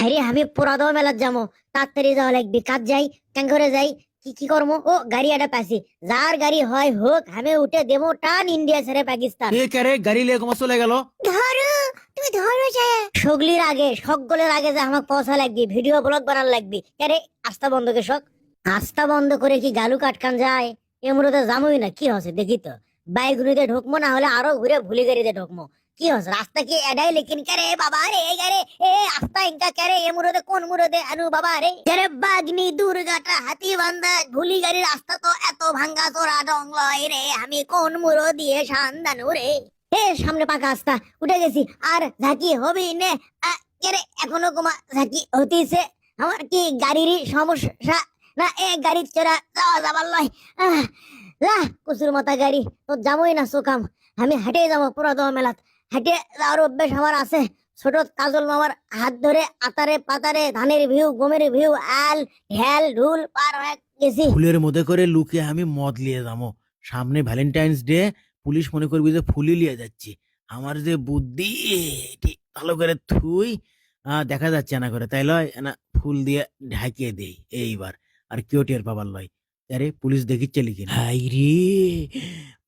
আরে আমি পুরাদম মেলাত যাবো, তাড়াতাড়ি যাওয়া লাগবে। কাজ যাই, কেন করে যাই, কি কি করবো? ও গাড়ি একটা পাইছি, যার গাড়ি হয় হোক, আমি উঠে দেবো টান ইন্ডিয়া ছেড়ে পাকিস্তান। এ কে রে, গাড়ি লিয়ে কমা চলে গেল? ধরো, তুমি ধরো যায় সগলির আগে, সকলের আগে যে আমাকে পৌঁছা লাগবে, ভিডিও ব্লগ বানার লাগবে। আরে আস্তা বন্ধ কে শখ, আস্তা বন্ধ করে কি গালু কাটকান যায়? এমরোতে যাবোই না, কি হচ্ছে দেখি তো। বাইগুনিতে ঢুকবো, না হলে আরো ঘুরে ভুলি গাড়িতে ঢুকবো। কি হচ্ছে রাস্তা কি এডাই, লেকিন কে রে বাবা রে, গারে এ আস্তা ইনকা কে রে, এ মুরোদে কোন মুরোদে আনু বাবা রে। কে বাগনি দুর্গাটা হাতি বান্ধা ভুলি গাড়ির রাস্তা তো এত ভাঙ্গা চোরা ডং লয় রে, আমি কোন মুরো দিয়ে সান্দানু রে। এ সামনে পাকা রাস্তা, উঠে গেছি। আর ঝাঁকি হবি নে? কেরে এখনো কমা ঝাঁকি হতিছে? আমার কি গাড়িরই সমস্যা, না এ গাড়ি চড়া যাওয়া যাবার লয়? কুসুর মাথা গাড়ি তো যাবোই না সোকাম। আমি হেঁটে যাবো পুরা দোয়া মেলাত, হেঁটে যাওয়ার অভ্যেস আমার আছে। ছোট কাজল মামার হাত ধরে আতারে পাতারে ধানের ভিউ গমের ভিউ আল ঢেল ঢুল পার হয়ে গেছি। ফুলের মধ্যে করে লুকে আমি মদ লিয়ে যাবো। সামনে ভ্যালেন্টাইন্স ডে, পুলিশ মনে করবি যে ফুলি লিয়ে যাচ্ছি। আমার যে বুদ্ধি, ঠিক ভালো করে থুই দেখা যাচ্ছে না করে, তাই লয় না ফুল দিয়ে ঢাকিয়ে দেই এইবার। আর কেউ টের পাবার লয়। আরে পুলিশ দেখিচ্ছে লিখে, হাই রে,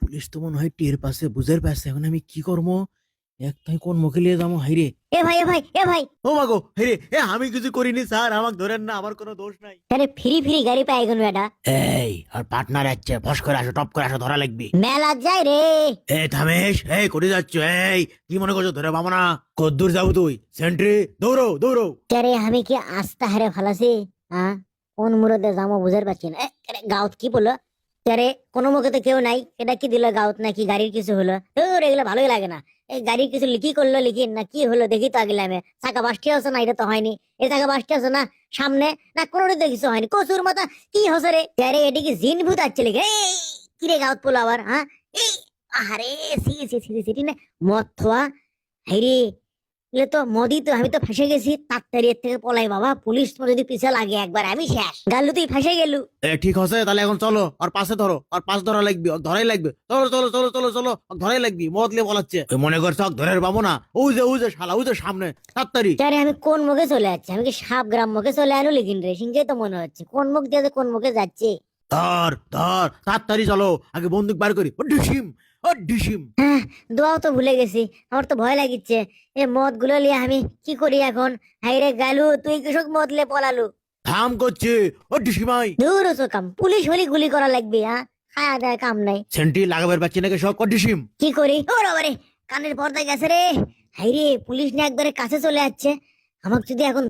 পুলিশ তো মনে হয় টের পাশে বুঝের পাশে। এখন আমি কি করবো? এক তাই কোন মুখে লিয়ে যাবো? হাই রে, এ ভাই এ ভাই এ ভাই, ও মাগো, হাই রে, আমি কিছু করিনি স্যার, আমাকে ধরেন না, আমার কোনো দোষ নাই। আরে ফ্রি ফ্রি গাড়ি পাই গেল এটা। এই আর পার্টনার যাচ্ছে, ফস করে আসো, টপ করে আসো, ধরা লাগবে। মেলা যায় রে। এই থামেশ, এই করে যাচ্ছ? এই কি মনে করছো ধরে পাবো না? কদ্দূর যাবো তুই? সেন্ট্রি, দৌড়ো দৌড়ো। আরে আমি কি আস্তা হারে ফালাছি? হ্যাঁ, কোন মুরদে যাবো বুঝতে পারছি না। গাউত কি বললো? আরে কোনো মুখে তো কেউ নাই, এটা কি দিল গাউত নাকি গাড়ির কিছু হলো? তোর এগুলো ভালোই লাগে না। এই গাড়ির কিছু লিখি করলো, লিখি না কি হলো দেখি তো আগে। আমি চাকা বাসটি আছে না, এটা তো হয়নি। এই চাকা বাসটি আছে না সামনে, না কোনোটা কিছু হয়নি। কচুর মাথা কি হসে রে? আরে এটি কি জিন ভূত আসছে লিখে? এই কি রে গাউত পোলা আবার? হ্যাঁ এই আরে সি সি সি সি না মদ থোয়া। হাইরে এগুলো তো মদি, তো আমি তো ফেসে গেছি। তাড়াতাড়ি এর থেকে পলাই বাবা, পুলিশ তো যদি পিছে লাগে একবার আমি শেষ। গাল্লু তুই ফেসে গেলু। ঠিক আছে, তাহলে এখন চলো, আর পাশে ধরো, আর পাশ ধরা লাগবে, ওকে ধরাই লাগবে। চলো চলো চলো চলো চলো, ওকে ধরাই লাগবে। মদ লিয়ে বলাচ্ছে, ওই মনে করছো ওকে ধরে পাবো না? ওই যে শালা, ওই যে সামনে, তাড়াতাড়ি। আরে আমি কোন মুখে চলে যাচ্ছি? আমি কি সাপ গ্রাম মুখে চলে আনু লিখিন রে? সিংহে তো মনে হচ্ছে কোন মুখ দিয়ে যে কোন মুখে যাচ্ছে। ধর ধর, তাড়াতাড়ি চলো, আগে বন্দুক বার করি। ও ডিসিম, ও ডিসিম। হ্যাঁ, দোয়াও তো ভুলে গেছি। আমার তো ভয় লাগিচ্ছে। এই মদ গুলো নিয়ে আমি কি করি এখন? হাইরে গালু, তুই কৃষক মদ লে পলালু। থাম করছে, ও ডিসিমাই। দূর হচ্ছে কাম, পুলিশ হলি গুলি করা লাগবে। হ্যাঁ, খায়া দেয় কাম নাই। সেন্ট্রি লাগাবার পাচ্ছি নাকি সব? ও ডিসিম। কি করি? ও বাবারে, কানের পর্দা গেছে রে। হাইরে পুলিশ নিয়ে একবারে কাছে চলে যাচ্ছে। আমাকে যদি এখন